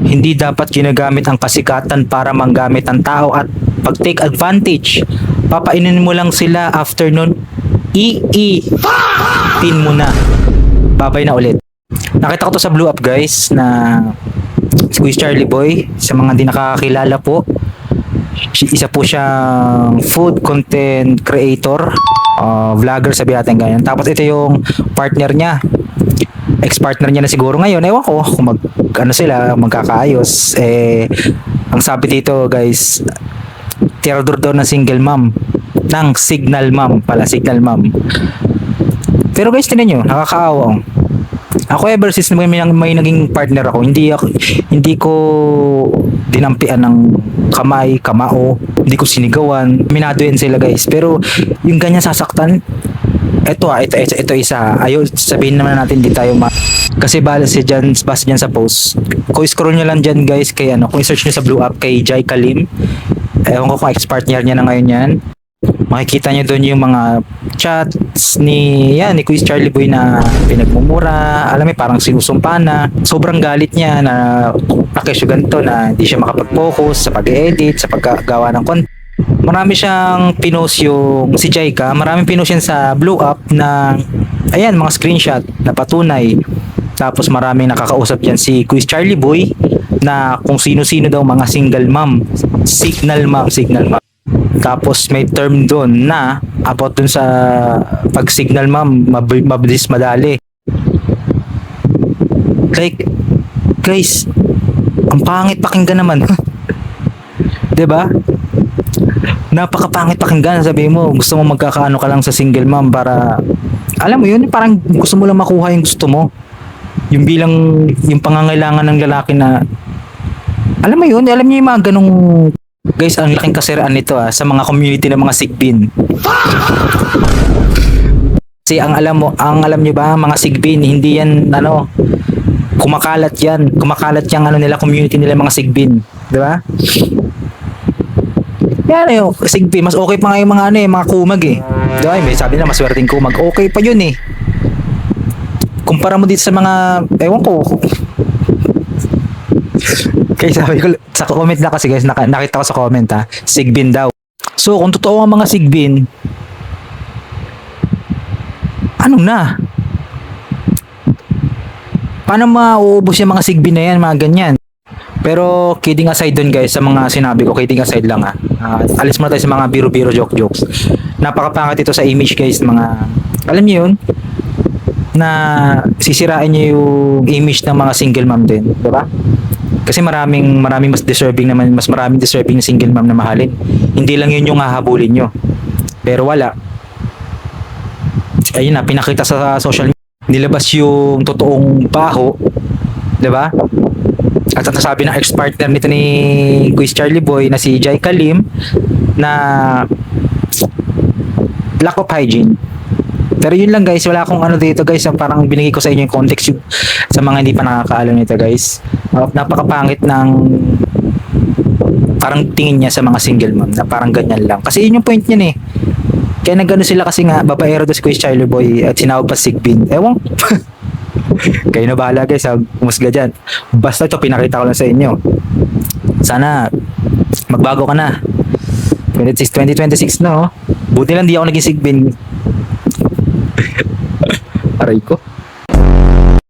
Hindi dapat ginagamit ang kasikatan para manggamit ang tao at pag-take advantage. Papainin mo lang sila after nun, tin mo na. Babay na ulit. Nakita ko to sa Blue Up guys na si Quiz Charlie Boy. Sa mga hindi nakakakilala po, isa po siyang food content creator, vlogger sabi natin ganyan. Tapos ito yung partner niya, ex-partner niya na siguro ngayon. Ewan ko kung sila magkakaayos. Ang sabi dito guys, tirador daw ng single mom, ng signal mom pala, signal mom. Pero guys, tinan nyo, nakakaawa. Ako ever since may naging partner ako, hindi ko dinampian ng kamay, kamao, hindi ko sinigawan. Minado yan sila guys. Pero yung ganyan sasaktan, ito isa. Ayaw sabihin naman natin di tayo kasi base dyan sa post. Kung scroll nyo lang dyan guys kay kung search nyo sa Blue Up kay Jai Kalim. Ewan ko kung ex-partner niya na ngayon yan. Makikita nyo doon yung mga chats ni Quiz Charlie Boy na pinagmumura, alam mo parang sinusumpa na, sobrang galit niya na nakisyo ganito na hindi siya makapag-focus sa pag-edit, sa paggawa ng content. Marami siyang pinost yung si Jaika, maraming pinost yan sa Blue Up na mga screenshot na patunay. Tapos maraming nakakausap yan si Quiz Charlie Boy na kung sino-sino daw mga single mom, signal mom. Tapos may term doon na about dun sa pag signal ma'am, mabilis madali. Like, guys, ang pangit pakinggan naman. 'Di ba? Napakapangit pakinggan, sabi mo, gusto mo magkakaano ka lang sa single mom para alam mo 'yun, parang gusto mo lang makuha yung gusto mo. Yung bilang yung pangangailangan ng lalaki na alam mo 'yun, alam niyo yung mga ganung guys, ang laking kasiraan nito sa mga community ng mga sigbin. Kasi ang alam niyo ba, mga sigbin, hindi yan kumakalat yung nila, community nila mga sigbin, 'di ba? Yan yung sigbin, mas okay pa nga yung mga kumag 'Di ba? May sabi na maswerteng kumag. Okay pa 'yun Kumpara mo dito sa mga ewan ko. Kaya sabi ko sa comment na kasi guys, nakita ko sa comment sigbin daw. So kung totoo ang mga sigbin, paano mauubos yung mga sigbin na yan, mga ganyan? Pero kidding aside dun guys, sa mga sinabi ko, kidding aside lang alis muna tayo sa mga biro-biro jokes. Napakapangit ito sa image guys, alam niyo yun, na sisirain niyo yung image ng mga single mom din, diba? Kasi maraming mas deserving na single mom na mahalin. Hindi lang yun yung hahabulin nyo. Pero wala. Ayun na, pinakita sa social media. Nilabas yung totoong baho. 'Di ba? At nasabi ng ex-partner nito ni Quiz Charlie Boy na si Jai Kalim na lack of hygiene. Pero yun lang guys, wala akong dito guys, parang binigay ko sa inyo yung context sa mga hindi pa nakakaalam nito guys. Napakapangit ng parang tingin niya sa mga single mom na parang ganyan lang. Kasi yun yung point niya Kaya nagano sila kasi nga babaero daw si Quiz Charlie Boy at sinawag pa sigbin. Ewan. Kayo na bahala guys, humusga dyan. Basta ito pinakita ko lang sa inyo. Sana magbago ka na. 2026 na Buti lang di ako naging sigbin. Aray ko.